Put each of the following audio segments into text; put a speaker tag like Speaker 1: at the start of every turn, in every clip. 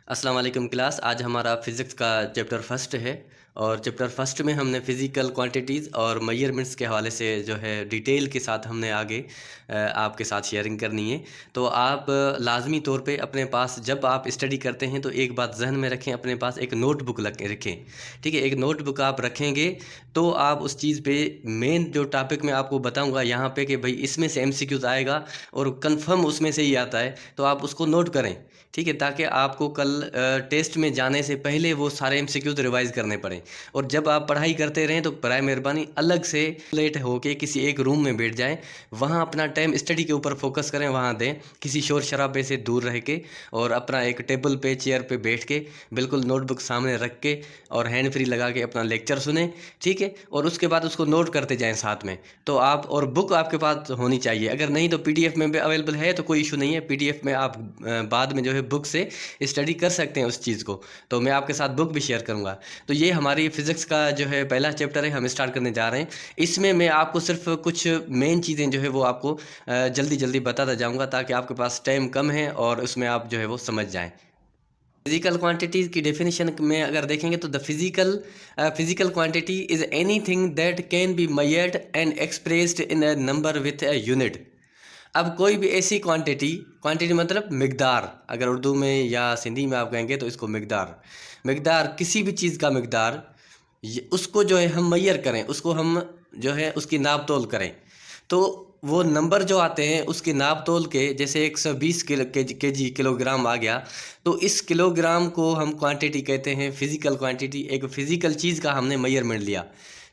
Speaker 1: अस्सलाम वालेकुम क्लास। आज हमारा फ़िज़िक्स का चैप्टर फर्स्ट है और चैप्टर फर्स्ट में हमने फ़िज़िकल क्वांटिटीज़ और मेजरमेंट्स के हवाले से जो है डिटेल के साथ हमने आगे आपके साथ शेयरिंग करनी है। तो आप लाजमी तौर पे अपने पास जब आप स्टडी करते हैं तो एक बात जहन में रखें, अपने पास एक नोटबुक रखें। ठीक है, एक नोटबुक आप रखेंगे तो आप उस चीज़ पे मेन जो टॉपिक मैं आपको बताऊँगा यहाँ पे कि भाई इसमें से एमसीक्यूज़ आएगा और कंफर्म उसमें से ही आता है, तो आप उसको नोट करें। ठीक है, ताकि आपको कल टेस्ट में जाने से पहले वो सारे एमसीक्यूज़ रिवाइज़ करने पड़ें। और जब आप पढ़ाई करते रहें तो बराए मेहरबानी अलग से लेट होके किसी एक रूम में बैठ जाएं, वहाँ अपना टाइम स्टडी के ऊपर फोकस करें, वहाँ दें, किसी शोर शराबे से दूर रह के और अपना एक टेबल पे चेयर पे बैठ के बिल्कुल नोटबुक सामने रख के और हैंड फ्री लगा के अपना लेक्चर सुने। ठीक है, और उसके बाद उसको नोट करते जाएँ साथ में। तो आप और बुक आपके पास होनी चाहिए, अगर नहीं तो पीडीएफ में भी अवेलेबल है तो कोई इशू नहीं है, पीडीएफ में आप बाद में जो है बुक से स्टडी कर सकते हैं उस चीज़ को। तो मैं आपके साथ बुक भी शेयर करूँगा। तो ये हमारी फ़िज़िक्स का जो है पहला चैप्टर है, हम स्टार्ट करने जा रहे हैं। इसमें मैं आपको सिर्फ कुछ मेन चीज़ें जो है वो आपको जल्दी जल्दी बताता जाऊँगा, ताकि आपके पास टाइम कम है और उसमें आप जो है वो समझ जाएँ। फिजिकल क्वांटिटीज़ की डेफिनेशन में अगर देखेंगे तो the physical quantity is anything that can be measured and expressed in a number with a unit. अब कोई भी ऐसी क्वांटिटी, क्वांटिटी मतलब मिकदार, अगर उर्दू में या सिंधी में आप कहेंगे तो इसको मिकदार, मिकदार किसी भी चीज़ का मिकदार, उसको जो है हम मैयर करें, उसको हम जो है उसकी नाप तोल करें, तो वो नंबर जो आते हैं उसकी नाप तोल के, जैसे 120 केजी किलोग्राम आ गया, तो इस किलोग्राम को हम क्वांटिटी कहते हैं फिज़िकल क्वांटिटी। एक फ़िज़िकल चीज़ का हमने मेजरमेंट लिया।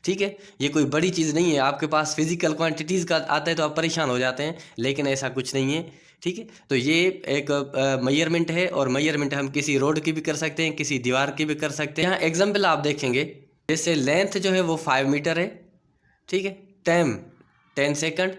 Speaker 1: ठीक है, ये कोई बड़ी चीज़ नहीं है। आपके पास फिज़िकल क्वांटिटीज़ का आता है तो आप परेशान हो जाते हैं, लेकिन ऐसा कुछ नहीं है। ठीक है, तो ये एक मेजरमेंट है और मेजरमेंट हम किसी रोड की भी कर सकते हैं, किसी दीवार की भी कर सकते हैं। यहाँ एग्जाम्पल आप देखेंगे, जैसे लेंथ जो है वो 5 मीटर है। ठीक है, टाइम 10 सेकंड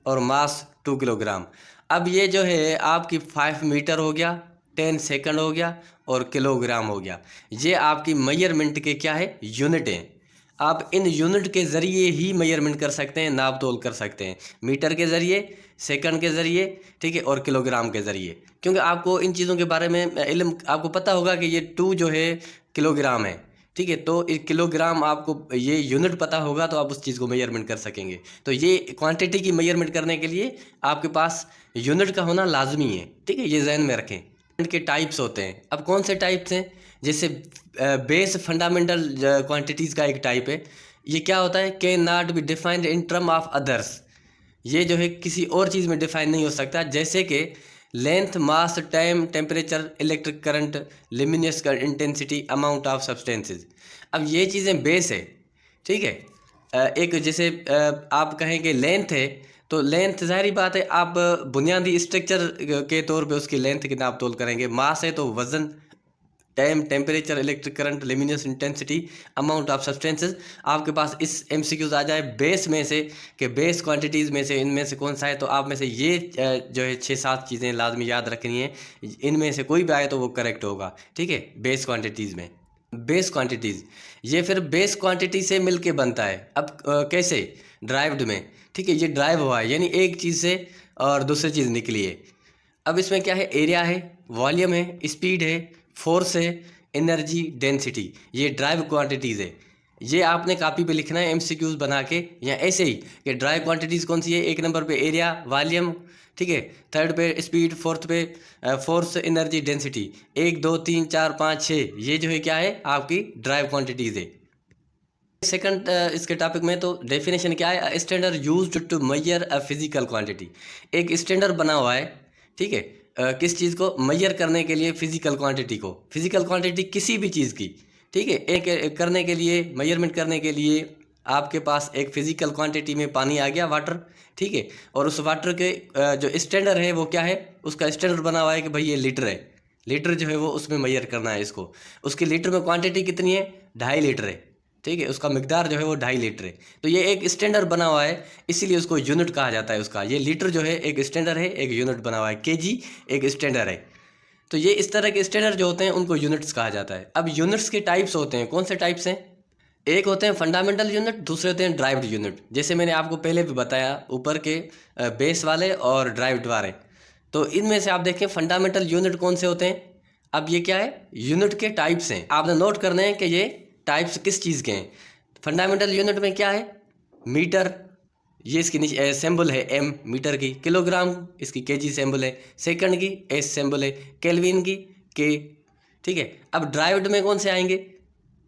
Speaker 1: और मास 2 किलोग्राम। अब ये जो है आपकी 5 मीटर हो गया, 10 सेकंड हो गया और किलोग्राम हो गया। ये आपकी मेजरमेंट के क्या है, यूनिट हैं। आप इन यूनिट के ज़रिए ही मेजरमेंट कर सकते हैं, नाप तोल कर सकते हैं, मीटर के ज़रिए, सेकंड के ज़रिए, ठीक है, और किलोग्राम के ज़रिए। क्योंकि आपको इन चीज़ों के बारे में इल्म आपको पता होगा कि ये 2 जो है किलोग्राम है। ठीक है, तो एक किलोग्राम आपको ये यूनिट पता होगा तो आप उस चीज़ को मेजरमेंट कर सकेंगे। तो ये क्वांटिटी की मेजरमेंट करने के लिए आपके पास यूनिट का होना लाजमी है। ठीक है, ये जहन में रखें। के टाइप्स होते हैं। अब कौन से टाइप्स हैं, जैसे बेस फंडामेंटल क्वांटिटीज़ का एक टाइप है। ये क्या होता है, can not be defined in term of others. ये जो है किसी और चीज़ में डिफाइन नहीं हो सकता, जैसे कि length, mass, time, temperature, electric current, luminous intensity, amount of substances. अब ये चीज़ें बेस है। ठीक है, एक जैसे आप कहेंगे लेंथ है, तो लेंथ ज़ाहिरी बात है आप बुनियादी स्ट्रक्चर के तौर पे उसकी लेंथ की नाप तोल करेंगे। मास है तो वज़न, time, temperature, electric current, luminous intensity, amount of substances. आपके पास इस एमसीक्यूज आ जाए बेस में से कि बेस क्वांटिटीज़ में से इनमें से कौन सा है, तो आप में से ये जो है 6-7 चीज़ें लाजमी याद रखनी है। इनमें से कोई भी आए तो वो करेक्ट होगा। ठीक है, बेस क्वांटिटीज़ में, बेस क्वांटिटीज़ ये फिर बेस क्वांटिटी से मिलके बनता है। अब कैसे, ड्राइव्ड में। ठीक है, ये ड्राइव हुआ है, यानी एक चीज़ से और दूसरी चीज़ निकली है। अब इसमें क्या है, एरिया है, वॉल्यूम है, स्पीड है, फोर्स है, एनर्जी, डेंसिटी, ये ड्राइव क्वांटिटीज़ है। ये आपने कॉपी पे लिखना है एमसीक्यूज बना के, या ऐसे ही कि ड्राइव क्वांटिटीज़ कौन सी है, एक नंबर पे एरिया, वॉल्यूम, ठीक है, थर्ड पे स्पीड, फोर्थ पे फोर्स, एनर्जी, डेंसिटी, 1 2 3 4 5 6, ये जो है क्या है आपकी ड्राइव क्वांटिटीज़ है। सेकंड इसके टॉपिक में तो डेफिनेशन क्या है, standard used to measure a physical quantity. एक स्टैंडर्ड बना हुआ है। ठीक है, किस चीज़ को मेजर करने के लिए, फिजिकल क्वांटिटी को, फिजिकल क्वांटिटी किसी भी चीज़ की। ठीक है, एक करने के लिए, मेजरमेंट करने के लिए आपके पास एक फिजिकल क्वांटिटी में पानी आ गया, वाटर। ठीक है, और उस वाटर के जो स्टैंडर्ड है वो क्या है, उसका स्टैंडर्ड बना हुआ है कि भाई ये लीटर है, लीटर जो है वो उसमें मेजर करना है इसको। उसकी लीटर में क्वांटिटी कितनी है, 2.5 लीटर है। ठीक है, उसका मिकदार जो है वो 2.5 लीटर है। तो ये एक स्टैंडर्ड बना हुआ है, इसीलिए उसको यूनिट कहा जाता है उसका। ये लीटर जो है एक स्टैंडर्ड है, एक यूनिट बना हुआ है, केजी एक स्टैंडर्ड है। तो ये इस तरह के स्टैंडर्ड जो होते हैं उनको यूनिट्स कहा जाता है। अब यूनिट्स के टाइप्स होते हैं, कौन से टाइप्स हैं, एक होते हैं फंडामेंटल यूनिट, दूसरे होते हैं ड्राइव्ड यूनिट। जैसे मैंने आपको पहले भी बताया, ऊपर के बेस वाले और ड्राइव्ड वाले। तो इनमें से आप देखें फंडामेंटल यूनिट कौन से होते हैं, अब ये क्या है, यूनिट के टाइप्स हैं, आपने नोट करने हैं कि ये टाइप्स किस चीज़ के हैं। फंडामेंटल यूनिट में क्या है, मीटर, ये इसकी नीचे सिंबल है एम मीटर की, किलोग्राम इसकी केजी सिंबल है, सेकंड की एस सिंबल है, केल्विन की के, ठीक है। अब ड्राइव्ड में कौन से आएंगे,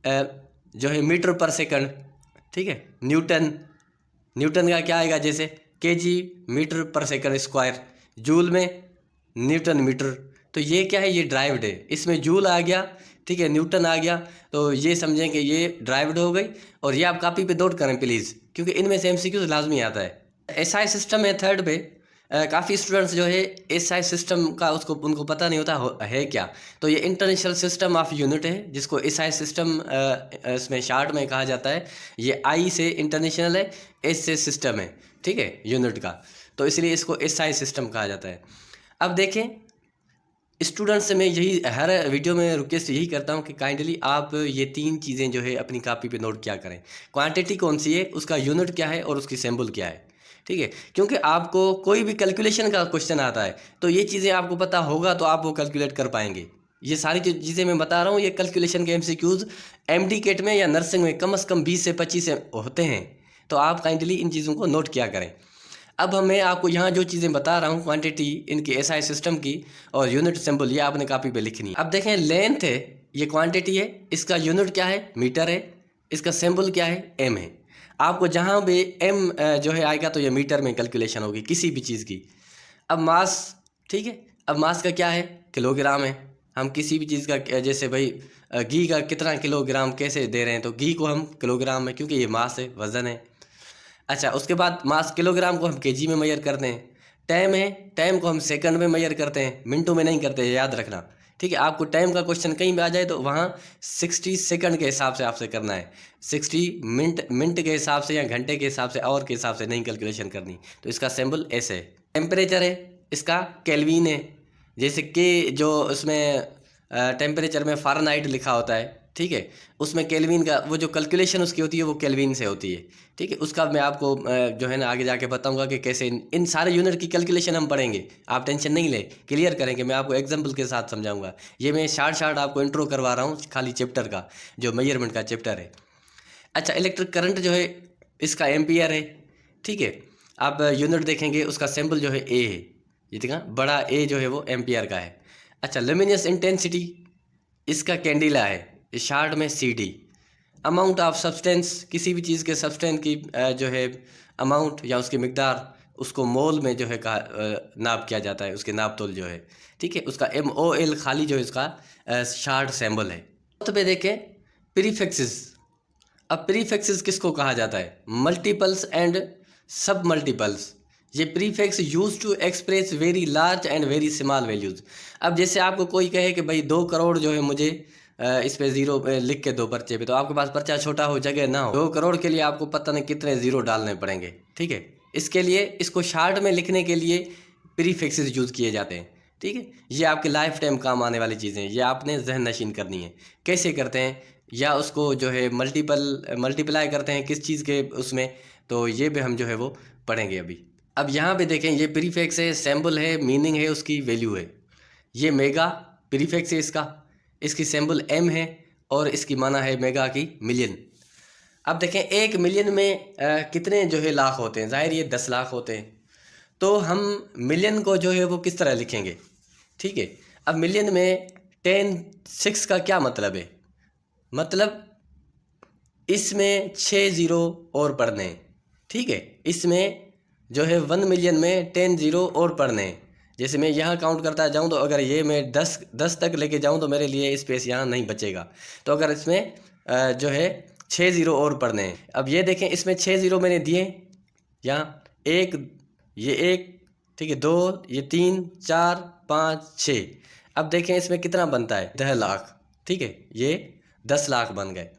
Speaker 1: जो है मीटर पर सेकंड, ठीक है। न्यूटन, न्यूटन का क्या आएगा, जैसे केजी मीटर पर सेकंड स्क्वायर, जूल में न्यूटन मीटर। तो ये क्या है, ये ड्राइव्ड है, इसमें जूल आ गया, ठीक है, न्यूटन आ गया, तो ये समझें कि ये ड्राइव्ड हो गई। और ये आप कॉपी पे नोट करें प्लीज़, क्योंकि इनमें से एमसीक्यूज लाजमी आता है। एसआई सिस्टम है थर्ड पे, काफ़ी स्टूडेंट्स जो है एसआई सिस्टम का उनको पता नहीं होता है क्या। तो ये इंटरनेशनल सिस्टम ऑफ यूनिट है, जिसको एसआई सिस्टम इसमें शार्ट में कहा जाता है। ये आई से इंटरनेशनल है, एस से सिस्टम है, ठीक है, यूनिट का, तो इसलिए इसको एसआई सिस्टम कहा जाता है। अब देखें स्टूडेंट्स से मैं यही हर वीडियो में रिक्वेस्ट यही करता हूँ कि काइंडली आप ये तीन चीज़ें जो है अपनी कॉपी पे नोट क्या करें। क्वांटिटी कौन सी है, उसका यूनिट क्या है और उसकी सिंबल क्या है, ठीक है। क्योंकि आपको कोई भी कैलकुलेशन का क्वेश्चन आता है तो ये चीज़ें आपको पता होगा तो आप वो कैलकुलेट कर पाएंगे। ये सारी चीज़ें मैं बता रहा हूँ, ये कैलकुलेशन के एमसीक्यूज एमडी केट में या नर्सिंग में कम से कम 20 से 25 होते हैं, तो आप काइंडली इन चीज़ों को नोट किया करें। अब मैं आपको यहाँ जो चीज़ें बता रहा हूँ, क्वांटिटी इनकी एसआई सिस्टम की और यूनिट सिंबल, ये आपने कॉपी पे लिखनी है। अब देखें लेंथ है, ये क्वांटिटी है, इसका यूनिट क्या है, मीटर है, इसका सिंबल क्या है, एम है। आपको जहाँ भी एम जो है आएगा तो ये मीटर में कैलकुलेशन होगी किसी भी चीज़ की। अब मास, ठीक है, अब मास का क्या है, किलोग्राम है। हम किसी भी चीज़ का, जैसे भाई घी का कितना किलोग्राम कैसे दे रहे हैं, तो घी को हम किलोग्राम में, क्योंकि ये मास है, वज़न है। अच्छा, उसके बाद मास किलोग्राम को हम केजी में मेजर करते हैं। टाइम है, टाइम को हम सेकंड में मेजर करते हैं, मिनटों में नहीं करते, याद रखना, ठीक है। आपको टाइम का क्वेश्चन कहीं भी आ जाए तो वहाँ 60 सेकंड के हिसाब से आपसे करना है, 60 मिनट के हिसाब से या घंटे के हिसाब से, आवर के हिसाब से नहीं कैलकुलेशन करनी। तो इसका सिंबल एस है। टेम्परेचर है, इसका केल्विन है, जैसे के जो उसमें टेम्परेचर में फ़ारेनहाइट लिखा होता है, ठीक है, उसमें केल्विन का वो जो कैलकुलेशन उसकी होती है वो केल्विन से होती है, ठीक है। उसका मैं आपको जो है ना आगे जाके बताऊंगा कि कैसे इन सारे यूनिट की कैलकुलेशन हम पढ़ेंगे, आप टेंशन नहीं ले, क्लियर करेंगे, मैं आपको एग्जांपल के साथ समझाऊंगा। ये मैं शार्ट आपको इंट्रो करवा रहा हूँ खाली चैप्टर का, जो मेजरमेंट का चैप्टर है। अच्छा, इलेक्ट्रिक करंट जो है इसका एम्पियर है, ठीक है। आप यूनिट देखेंगे उसका सिंबल जो है ए है, ये देखा बड़ा ए जो है वो एम्पियर का है। अच्छा, लुमिनस इंटेंसिटी इसका कैंडिला है, शार्ट में C D. Amount of substance, किसी भी चीज़ के सब्सटेंस की जो है अमाउंट या उसकी मिकदार, उसको मोल में जो है नाप किया जाता है, उसके नाप तोल जो है, ठीक है, उसका MOL खाली जो इसका शार्ट सिंबल है। तो पे देखें प्रीफिक्सेस। अब प्रीफिक्सेस किसको कहा जाता है, मल्टीपल्स एंड सब मल्टीपल्स। ये prefix use to express very large and very small values. अब जैसे आपको कोई कहे कि भाई 2 करोड़ जो है मुझे इस पे ज़ीरो लिख के दो पर्चे पे, तो आपके पास पर्चा छोटा हो, जगह ना हो, 2 करोड़ के लिए आपको पता नहीं कितने ज़ीरो डालने पड़ेंगे, ठीक है। इसके लिए इसको शार्ट में लिखने के लिए प्रीफिक्सेस यूज़ किए जाते हैं, ठीक है। ये आपके लाइफ टाइम काम आने वाली चीज़ें हैं, ये आपने जहन नशीन करनी है। कैसे करते हैं, या उसको जो है मल्टीप्लाई करते हैं किस चीज़ के उसमें, तो ये भी हम जो है वो पढ़ेंगे अभी। अब यहाँ पे देखें, ये प्रीफिक्स है, सिंबल है, मीनिंग है, उसकी वैल्यू है। ये मेगा प्रीफिक्स है इसकी सिंबल एम है और इसकी माना है मेगा की मिलियन। अब देखें 1 मिलियन में कितने जो है लाख होते हैं, जाहिर ये 10 लाख होते हैं, तो हम मिलियन को जो है वो किस तरह लिखेंगे, ठीक है। अब मिलियन में 10 का क्या मतलब है, मतलब इसमें 6 ज़ीरो और पढ़ने हैं, ठीक है। इसमें जो है 1 मिलियन में 10 ज़ीरो और पढ़ने हैं। जैसे मैं यहाँ काउंट करता जाऊँ तो अगर ये मैं 10 तक लेके जाऊँ तो मेरे लिए स्पेस यहाँ नहीं बचेगा, तो अगर इसमें जो है 6 ज़ीरो और पढ़ने हैं। अब ये देखें, इसमें 6 ज़ीरो मैंने दिए यहाँ, एक, ये एक, ठीक है, 2, ये 3, 4, 5, 6। अब देखें इसमें कितना बनता है, 10 लाख, ठीक है, ये 10 लाख बन गए।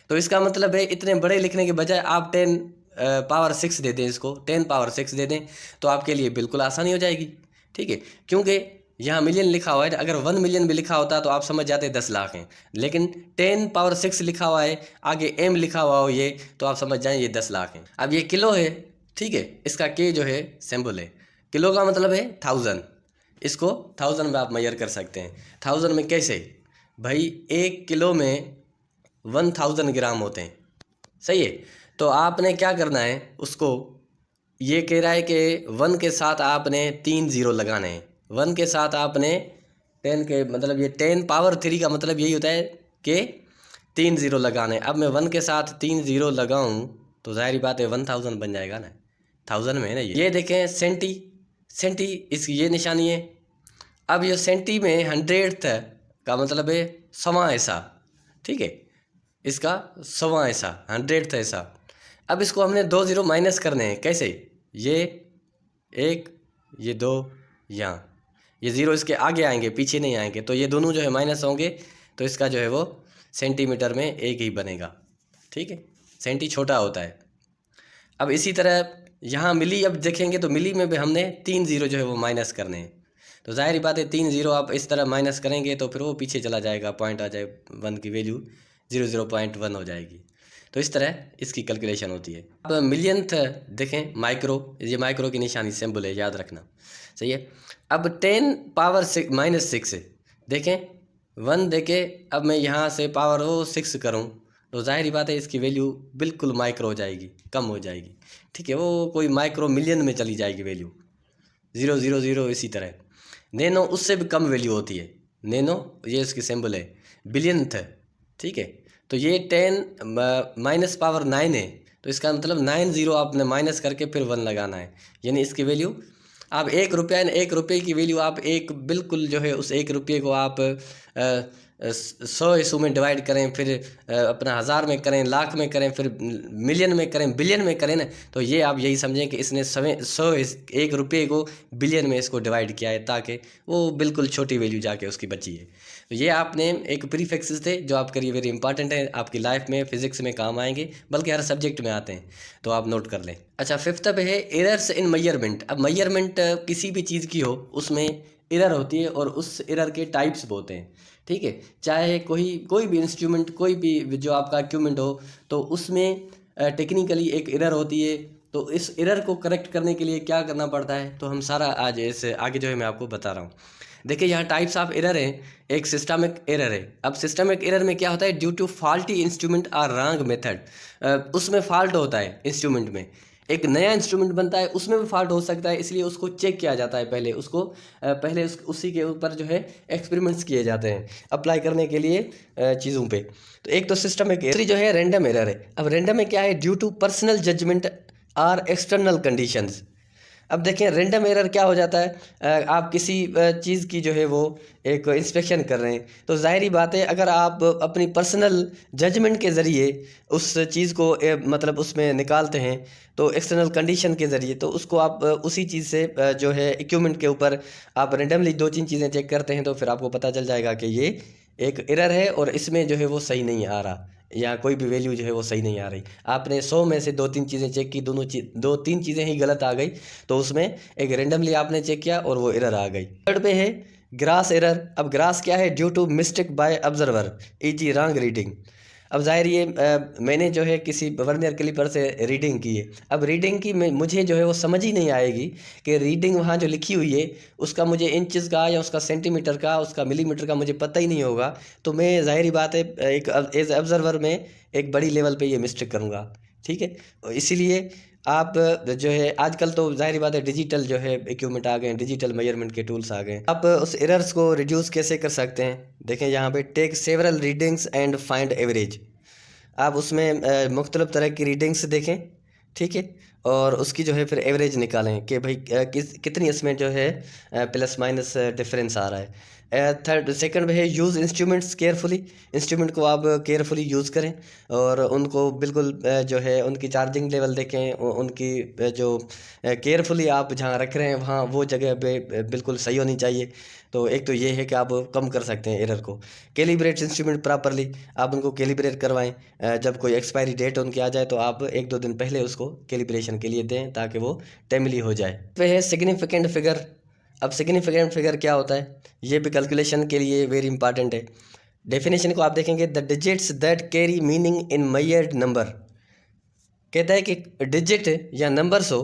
Speaker 1: तो इसका मतलब है इतने बड़े लिखने के बजाय आप 10 पावर 6 दे दें, इसको 10 पावर 6 दे दें, तो आपके लिए बिल्कुल आसानी हो जाएगी, ठीक है। क्योंकि यहाँ मिलियन लिखा हुआ है, अगर 1 मिलियन भी लिखा होता तो आप समझ जाते 10 लाख हैं, लेकिन 10 पावर 6 लिखा हुआ है, आगे एम लिखा हुआ हो ये, तो आप समझ जाएं ये 10 लाख हैं। अब ये किलो है, ठीक है, इसका के जो है सिंबल है, किलो का मतलब है 1000, इसको 1000 में आप मेजर कर सकते हैं। 1000 में कैसे भाई, 1 किलो में 1000 ग्राम होते हैं, सही है। तो आपने क्या करना है उसको, ये कह रहा है कि 1 के साथ आपने 3 ज़ीरो लगाने हैं। 1 के साथ आपने 10 के मतलब ये 10 पावर 3 का मतलब यही होता है कि 3 ज़ीरो लगाने। अब मैं 1 के साथ 3 ज़ीरो लगाऊं तो ज़ाहिर बात है 1000 बन जाएगा ना, 1000 में है ना। ये देखें सेंटी, सेंटी इसकी ये निशानी है। अब ये सेंटी में 100th का मतलब है 1वां हिस्सा, ठीक है, इसका 1वां हिस्सा 100th हिस्सा। अब इसको हमने 2 ज़ीरो माइनस करने हैं। कैसे, ये 1 ये 2 यहाँ, ये ज़ीरो इसके आगे आएंगे पीछे नहीं आएंगे, तो ये दोनों जो है माइनस होंगे, तो इसका जो है वो सेंटीमीटर में 1 ही बनेगा, ठीक है। सेंटी छोटा होता है। अब इसी तरह यहाँ मिली, अब देखेंगे तो मिली में भी हमने 3 ज़ीरो जो है वो माइनस करने हैं। तो ज़ाहिर बात है 3 ज़ीरो आप इस तरह माइनस करेंगे तो फिर वो पीछे चला जाएगा, पॉइंट आ जाए 1 की वैल्यू 0.1 हो जाएगी। तो इस तरह इसकी कैलकुलेशन होती है। अब मिलियंथ देखें, माइक्रो, ये माइक्रो की निशानी सिंबल है, याद रखना, सही है। अब 10 पावर -6 देखें 1 देखे, अब मैं यहाँ से पावर वो 6 करूँ तो ज़ाहिर बात है इसकी वैल्यू बिल्कुल माइक्रो हो जाएगी, कम हो जाएगी, ठीक है। वो कोई माइक्रो मिलियन में चली जाएगी वैल्यू, 000। इसी तरह नैनो उससे भी कम वैल्यू होती है, नैनो ये इसकी सिंबल है, बिलियंथ, ठीक है। तो ये 10 माइनस पावर 9 है, तो इसका मतलब 9 ज़ीरो आपने माइनस करके फिर 1 लगाना है, यानी इसकी वैल्यू आप 1 रुपया, 1 रुपये की वैल्यू आप एक बिल्कुल जो है उस 1 रुपये को आप 100 हिस्सों में डिवाइड करें, फिर अपना 1000 में करें, लाख में करें, फिर मिलियन में करें, बिलियन में करें ना, तो ये आप यही समझें कि इसने 1 रुपये को बिलियन में इसको डिवाइड किया है, ताकि वो बिल्कुल छोटी वैल्यू जाके उसकी बची है। तो ये आपने एक प्रीफिक्सेस थे जो आपके लिए वेरी इंपॉर्टेंट है, आपकी लाइफ में फिजिक्स में काम आएंगे, बल्कि हर सब्जेक्ट में आते हैं, तो आप नोट कर लें। अच्छा, 5th पे है एरर्स इन मेजरमेंट। अब मेजरमेंट किसी भी चीज़ की हो उसमें एरर होती है, और उस एरर के टाइप्स होते हैं, ठीक है। चाहे कोई भी इंस्ट्रूमेंट, कोई भी जो आपका इक्विपमेंट हो, तो उसमें टेक्निकली एक एरर होती है। तो इस एरर को करेक्ट करने के लिए क्या करना पड़ता है, तो हम सारा आज इस आगे जो है मैं आपको बता रहा हूँ। देखिए यहाँ टाइप्स ऑफ एरर हैं। एक सिस्टमिक एरर है। अब सिस्टमिक एरर में क्या होता है, ड्यू टू फॉल्टी इंस्ट्रूमेंट और रॉन्ग मेथड, उसमें फॉल्ट होता है इंस्ट्रूमेंट में। एक नया इंस्ट्रूमेंट बनता है, उसमें भी फॉल्ट हो सकता है, इसलिए उसको चेक किया जाता है पहले, उसको पहले उसी के ऊपर जो है एक्सपेरिमेंट्स किए जाते हैं अप्लाई करने के लिए चीज़ों पे। तो एक तो सिस्टमिक एरर जो है रैंडम एरर है। अब रैंडम में क्या है, ड्यू टू पर्सनल जजमेंट और एक्सटर्नल कंडीशंस। अब देखें रैंडम एरर क्या हो जाता है, आप किसी चीज़ की जो है वो एक इंस्पेक्शन कर रहे हैं, तो ज़ाहिरी बात है अगर आप अपनी पर्सनल जजमेंट के ज़रिए उस चीज़ को मतलब उसमें निकालते हैं, तो एक्सटर्नल कंडीशन के ज़रिए, तो उसको आप उसी चीज़ से जो है इक्विपमेंट के ऊपर आप रैंडमली 2-3 चीज़ें चेक करते हैं, तो फिर आपको पता चल जाएगा कि ये एक एरर है और इसमें जो है वो सही नहीं आ रहा, या कोई भी वैल्यू जो है वो सही नहीं आ रही। आपने 100 में से 2-3 चीज़ें चेक की, 2-3 चीज़ें ही गलत आ गई, तो उसमें एक रैंडमली आपने चेक किया और वो एरर आ गई। थर्ड पे है ग्रास एरर। अब ग्रास क्या है, due to mistake by observer e g. Wrong reading. अब ज़ाहिर ये मैंने जो है किसी वर्नियर कैलिपर से रीडिंग की है। अब रीडिंग की मुझे जो है वो समझ ही नहीं आएगी कि रीडिंग वहाँ जो लिखी हुई है उसका मुझे इंचज़ का या उसका सेंटीमीटर का, उसका मिलीमीटर का मुझे पता ही नहीं होगा, तो मैं ज़ाहिरी बात है एक एज ऑब्जर्वर में एक बड़ी लेवल पे ये मिस्टेक करूँगा, ठीक है। इसीलिए आप जो है आजकल तो ज़ाहिर बात है डिजिटल जो है इक्विपमेंट आ गए हैं, डिजिटल मेजरमेंट के टूल्स आ गए हैं। आप उस एरर्स को रिड्यूस कैसे कर सकते हैं, देखें यहाँ पे take several readings and find average. आप उसमें मुख्तलिफ तरह की रीडिंग्स देखें, ठीक है, और उसकी जो है फिर एवरेज निकालें कि भाई कितनी इसमें जो है प्लस माइनस डिफरेंस आ रहा है। सेकंड है यूज़ इंस्ट्रूमेंट्स केयरफुली। इंस्ट्रूमेंट को आप केयरफुली यूज़ करें और उनको बिल्कुल जो है उनकी चार्जिंग लेवल देखें, उनकी जो केयरफुली आप जहाँ रख रहे हैं वहाँ वो जगह पे बिल्कुल सही होनी चाहिए। तो एक तो ये है कि आप कम कर सकते हैं एरर को। कैलिब्रेट इंस्ट्रूमेंट प्रॉपरली, आप उनको कैलिब्रेट करवाएं। जब कोई एक्सपायरी डेट उनकी आ जाए तो आप 1-2 दिन पहले उसको कैलिब्रेशन के लिए दें ताकि वो टाइमली हो जाए। वह है सिग्निफिकेंट फिगर। अब सिग्निफिकेंट फिगर क्या होता है, ये भी कैलकुलेशन के लिए वेरी इंपॉर्टेंट है। डेफिनेशन को आप देखेंगे, the digits that carry meaning in measured number. कहता है कि डिजिट या नंबर्स हो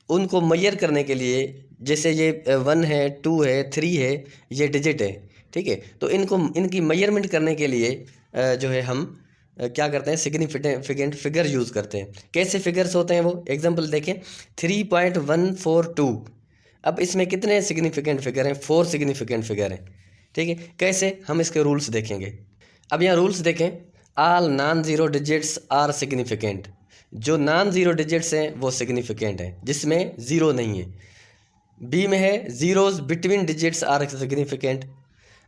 Speaker 1: उनको मैयर करने के लिए, जैसे ये 1 है, 2 है, 3 है, ये डिजिट है, ठीक है। तो इनको इनकी मैयरमेंट करने के लिए जो है हम क्या करते हैं, सिग्निफिकेंट फिगर यूज़ करते हैं। कैसे फिगर्स होते हैं वो, एग्जांपल देखें 3.142। अब इसमें कितने सिग्निफिकेंट फिगर हैं, 4 सिग्निफिकेंट फिगर हैं, ठीक है। कैसे, हम इसके रूल्स देखेंगे। अब यहाँ रूल्स देखें, all non zero digits are significant. जो नॉन ज़ीरो डिजिट्स हैं वो सिग्निफिकेंट हैं, जिसमें ज़ीरो नहीं है। बी में है zeros between digits are significant.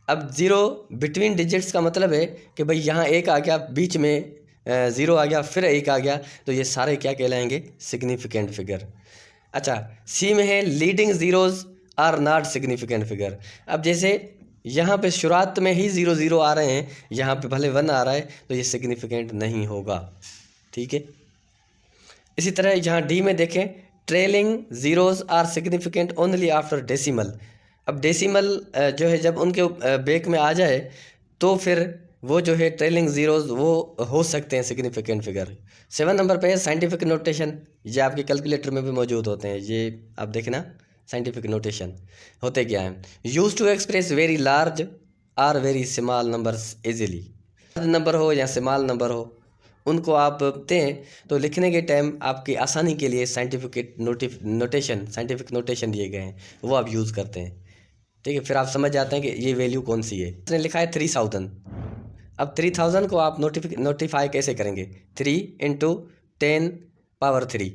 Speaker 1: अब ज़ीरो बिटवीन डिजिट्स का मतलब है कि भाई यहाँ एक आ गया, बीच में ज़ीरो आ गया, फिर एक आ गया, तो ये सारे क्या कहलाएंगे, सिग्निफिकेंट फिगर। अच्छा, सी में है leading zeros are not significant figure. अब जैसे यहाँ पे शुरुआत में ही 0 0 आ रहे हैं, यहाँ पे भले 1 आ रहा है, तो ये सिग्निफिकेंट नहीं होगा, ठीक है। इसी तरह यहाँ डी में देखें, trailing zeros are significant only after decimal. अब डेसिमल जो है जब उनके बैक में आ जाए तो फिर वो जो है ट्रेलिंग ज़ीरोज़ वो हो सकते हैं सिग्निफिकेंट फिगर। 7 नंबर पे है साइंटिफिक नोटेशन। ये आपके कैलकुलेटर में भी मौजूद होते हैं, ये आप देखना। साइंटिफिक नोटेशन होते क्या हैं, use to express very large or very small numbers easily. Large number हो या स्मॉल नंबर हो, उनको आप दें तो लिखने के टाइम आपकी आसानी के लिए साइंटिफिक नोटेशन दिए गए हैं, वो आप यूज़ करते हैं, ठीक है। फिर आप समझ जाते हैं कि ये वैल्यू कौन सी है। इसने लिखा है 3000। अब 3000 को आप नोटिफाई कैसे करेंगे, 3 × 10⁻3,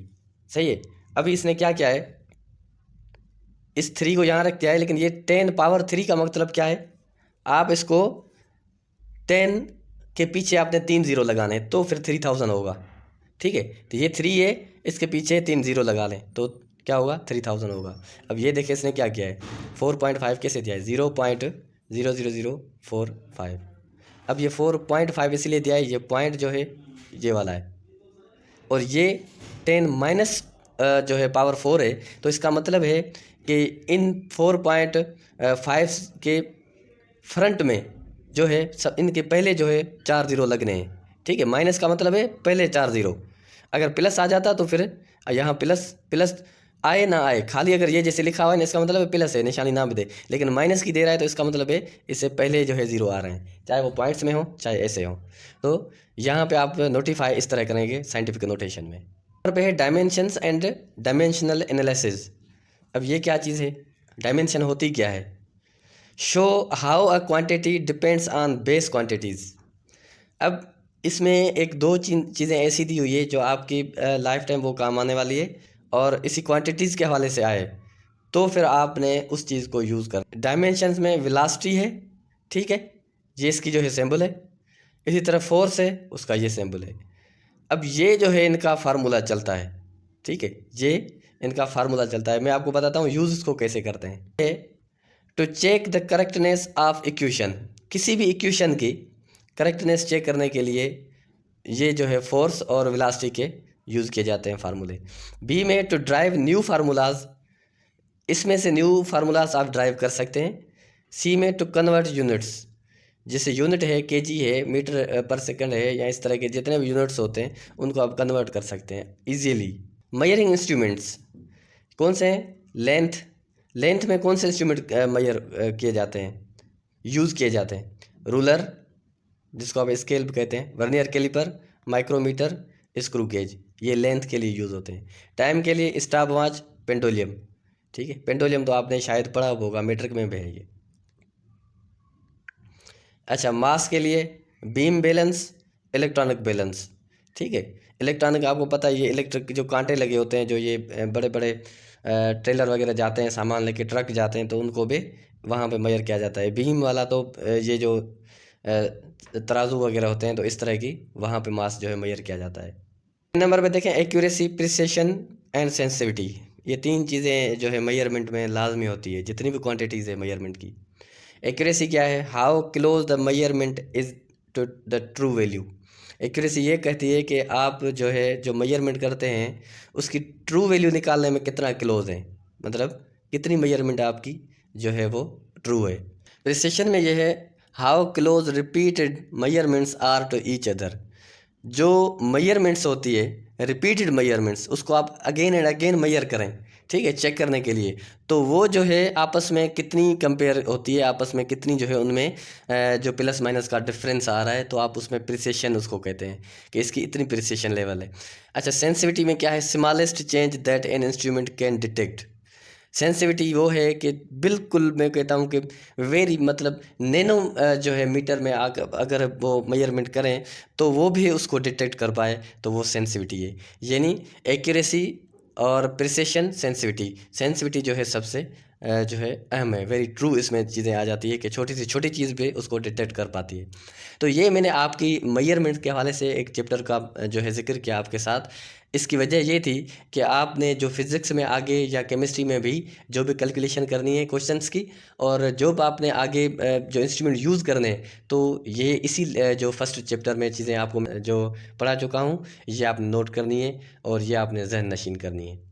Speaker 1: सही है। अभी इसने क्या किया है, इस 3 को यहाँ रख दिया है, लेकिन ये 10⁻3 का मतलब क्या है, आप इसको 10 के पीछे आपने 3 ज़ीरो लगाने हैं, तो फिर 3000 होगा, ठीक है। तो ये 3 है, इसके पीछे 3 ज़ीरो लगा लें तो क्या होगा, 3000 होगा। अब ये देखिए इसने क्या किया है, 4.5 कैसे दिया है, 0.00045। अब ये 4.5 इसलिए दिया है, ये पॉइंट जो है ये वाला है, और ये 10 माइनस जो है पावर 4 है, तो इसका मतलब है कि इन 4.5 के फ्रंट में जो है सब इनके पहले जो है 4 ज़ीरो लगने हैं, ठीक है। माइनस का मतलब है पहले 4 ज़ीरो, अगर प्लस आ जाता तो फिर यहाँ प्लस आए ना आए, खाली अगर ये जैसे लिखा हुआ है इसका मतलब है प्लस है, निशानी ना भी दे, लेकिन माइनस की दे रहा है तो इसका मतलब है इससे पहले जो है ज़ीरो आ रहे हैं, चाहे वो पॉइंट्स में हो चाहे ऐसे हो। तो यहाँ पे आप नोटिफाई इस तरह करेंगे साइंटिफिक नोटेशन में। यहाँ पे है डायमेंशंस एंड डायमेंशनल एनालिसिस। अब ये क्या चीज़ है, डायमेंशन होती क्या है, show how a quantity depends on base quantities. अब इसमें एक दो चीज़ें ऐसी दी हुई है जो आपकी लाइफ टाइम वो काम आने वाली है, और इसी क्वांटिटीज़ के हवाले से आए तो फिर आपने उस चीज़ को यूज़ कर। डायमेंशंस में वेलोसिटी है, ठीक है, ये इसकी जो है सिंबल है। इसी तरह फोर्स है, उसका ये सिंबल है। अब ये जो है इनका फार्मूला चलता है, ठीक है, ये इनका फार्मूला चलता है। मैं आपको बताता हूँ यूज़ इसको कैसे करते हैं। To check the correctness of equation, किसी भी इक्वेशन की करेक्टनेस चेक करने के लिए ये जो है फोर्स और वेलोसिटी के यूज़ किए जाते हैं फार्मूले। बी में टू ड्राइव न्यू फार्मूलाज, इसमें से न्यू फार्मूलाज आप ड्राइव कर सकते हैं। सी में टू कन्वर्ट यूनिट्स, जैसे यूनिट है केजी है, मीटर पर सेकंड है, या इस तरह के जितने भी यूनिट्स होते हैं उनको आप कन्वर्ट कर सकते हैं ईजीली। मेजरिंग इंस्ट्रूमेंट्स कौन से हैं, लेंथ में कौन से इंस्ट्रूमेंट मेजर किए जाते हैं, यूज़ किए जाते हैं, रूलर जिसको आप स्केल भी कहते हैं, vernier caliper, micrometer, screw gauge, ये लेंथ के लिए यूज़ होते हैं। टाइम के लिए स्टॉप वॉच, पेंडुलियम, ठीक है, पेंडुलियम तो आपने शायद पढ़ा होगा, मीट्रिक में भी है ये। अच्छा, मास के लिए बीम बैलेंस, इलेक्ट्रॉनिक बैलेंस, ठीक है। इलेक्ट्रॉनिक आपको पता है, ये इलेक्ट्रिक जो कांटे लगे होते हैं, जो ये बड़े बड़े ट्रेलर वगैरह जाते हैं, सामान लेके ट्रक जाते हैं, तो उनको भी वहाँ पे मेजर किया जाता है। बीम वाला तो ये जो तराजू वगैरह होते हैं, तो इस तरह की वहाँ पे मास जो है मेजर किया जाता है। नंबर पे देखें एक्यूरेसी, प्रिसिशन एंड सेंसिटिविटी, ये 3 चीज़ें जो है मेजरमेंट में लाजमी होती है, जितनी भी क्वांटिटीज़ है मेजरमेंट की। एक्यूरेसी क्या है, how close the measurement is to the true value. Accuracy ये कहती है कि आप जो है जो मेजरमेंट करते हैं उसकी ट्रू वैल्यू निकालने में कितना क्लोज है, मतलब कितनी मेजरमेंट आपकी जो है वो ट्रू है। प्रिसिशन में ये है how close repeated measurements are to each other. जो मेजरमेंट्स होती है रिपीटेड मेजरमेंट्स, उसको आप अगेन एंड अगेन मेजर करें, ठीक है, चेक करने के लिए। तो वो जो है आपस में कितनी कंपेयर होती है, आपस में कितनी जो है उनमें जो प्लस माइनस का डिफरेंस आ रहा है, तो आप उसमें प्रिसिशन उसको कहते हैं कि इसकी इतनी प्रिसिशन लेवल है। अच्छा, सेंसिटिविटी में क्या है? Smallest change that an instrument can detect. Sensitivity वो है कि बिल्कुल, मैं कहता हूँ कि वेरी मतलब नैनो जो है मीटर में अगर वो मेजरमेंट करें तो वो भी उसको डिटेक्ट कर पाए, तो वो सेंसिटिविटी है। यानी एक्यूरेसी और प्रिसिशन, सेंसिटिविटी जो है सबसे जो है अहम है, वेरी ट्रू इसमें चीज़ें आ जाती है कि छोटी से छोटी चीज़ भी उसको डिटेक्ट कर पाती है। तो ये मैंने आपकी मेजरमेंट के हवाले से एक चैप्टर का जो है ज़िक्र किया आपके साथ। इसकी वजह ये थी कि आपने जो फिज़िक्स में आगे या केमिस्ट्री में भी जो भी कैलकुलेशन करनी है क्वेश्चंस की, और जो आपने आगे जो इंस्ट्रूमेंट यूज़ करने हैं, तो ये इसी जो फर्स्ट चैप्टर में चीज़ें आपको जो पढ़ा चुका हूँ, ये आपने नोट करनी है और ये आपने जहन नशीन करनी है।